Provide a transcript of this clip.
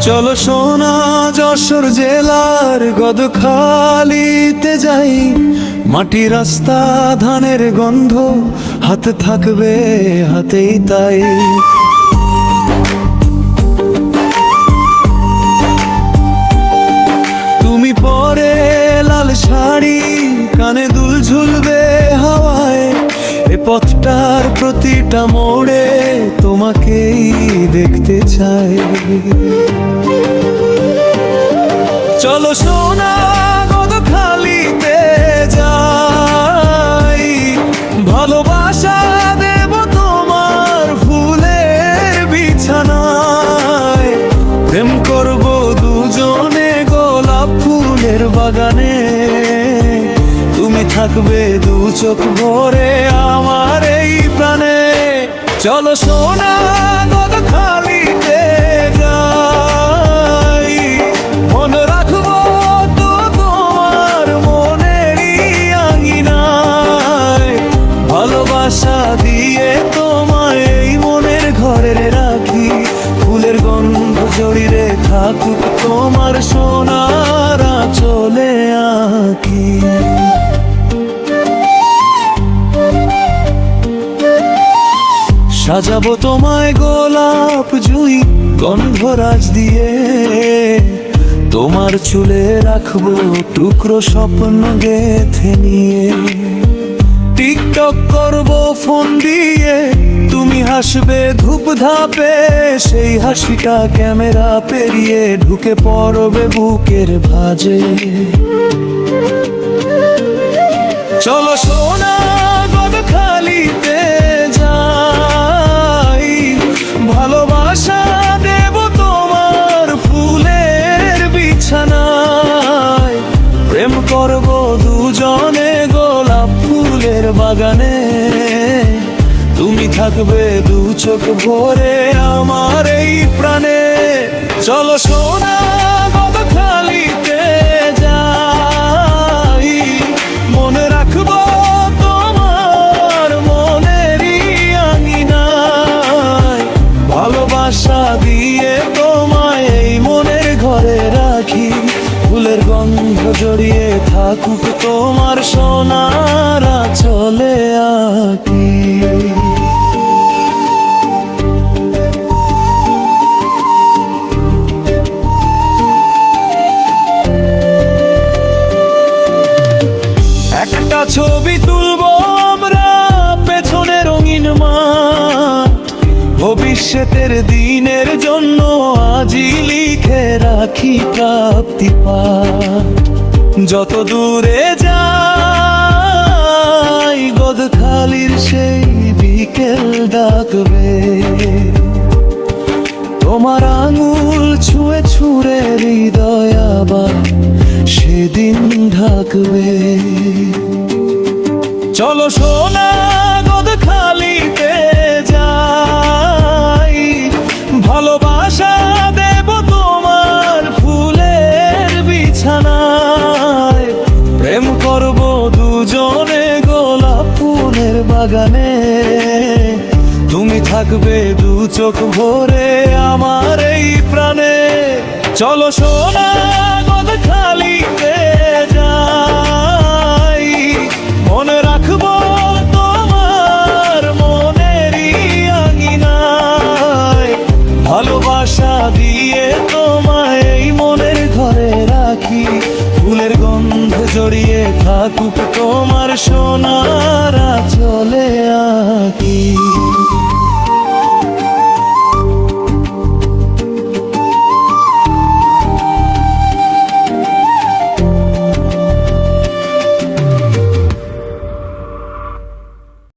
চলো সোনা যশোর জেলার গদখালিতে যাই, মাটি রাস্তা ধানের গন্ধ হাতে থাকবে হাতেই তাই। তুমি পরে লাল শাড়ি, কানে দুল ঝুলবে হাওয়ায়, এ পথটার প্রতিটা মোড়ে তোমাকেই দেখতে চাই। চলো সোনা গদখালিতে যাই, ভালোবাসা দেব তোমার ফুলের বিছানায়, প্রেম করব দুজনে গোলাপ ফুলের বাগানে, তুমি থাকবে দু চোখ ভরে আমার এই প্রাণে। চলো সোনা গদখালিতে যাই, মনে রাখবো তো তোমার মনেরই আঙিনায়, ভালোবাসা দিয়ে তোমায় এই মনের ঘরে রাখি, ফুলের গন্ধ জড়িয়ে থাকুক তোমার সোনার আঁচলে আঁকি। সাজাবো তোমায় গোলাপ জুঁই গন্ধরাজ দিয়ে, তোমার চুলে রাখবো টুকরো স্বপ্ন গেঁথে নিয়ে, টিকটক করবো ফোন দিয়ে, তুমি হাসবে ধূপ ধাপে, সেই হাসিটা ক্যামেরা পেরিয়ে ঢুকে পড়বে বুকের ভাঁজে। চলো সোনা গদখালিতে যাই, ভালোবাসা দেব তোমার ফুলের বিছানায়, প্রেম করব দুজনে গোলাপ ফুলের বাগানে, তুমি থাকবে দু চোখ ভরে আমার এই প্রাণে। চলো সোনা গদখালিতে যাই, মনে রাখবো তোমার মনেরই আঙিনায়, ভালোবাসা দিয়ে তোমায় এই মনের ঘরে রাখি, ফুলের গন্ধ জড়িয়ে থাকুক তোমার সোনার আঁচলে আঁকি। একটা ছবি তুলবো আমরা পেছনে রঙিন মাঠ, ভবিষ্যতের দিনের জন্য আজই লিখে রাখি প্রাপ্তি পাঠ। যত দূরে যাই গদখালির সেই বিকেল ডাকবে, তোমার আঙুল ছুঁয়ে ছুঁড়ে হৃদয় আবার সেদিন ঢাকবে। চলো সোনা গদখালিতে যাই, ভালোবাসা দেব তোমার ফুলের বিছানায়, প্রেম করব দুজনে গোলাপ ফুলের বাগানে, তুমি থাকবে দু চোখ ভরে আমার এই প্রাণে। চলো সোনা গদখালিতে যাই, মনে রাখবো তোমার মনেরই আঙিনায়, ভালোবাসা দিয়ে তোমায় এই মনের ঘরে রাখি, ফুলের গন্ধ জড়িয়ে থাকুক তোমার সোনার আঁচলে আঁকি।